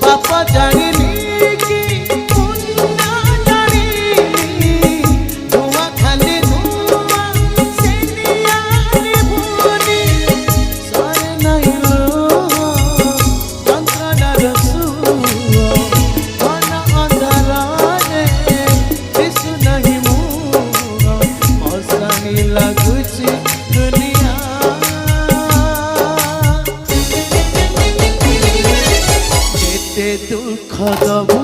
पाप जानिली कि पुण्य जानिली धुआ खाली धुआ से नियानी भूनी सरे नहीं लो যন্ত্রণার সুর ঘন অন্ধকারে দিশু নাহি মুর অশানি লাগুছি দুনিয়া যেতে দুঃখ দবু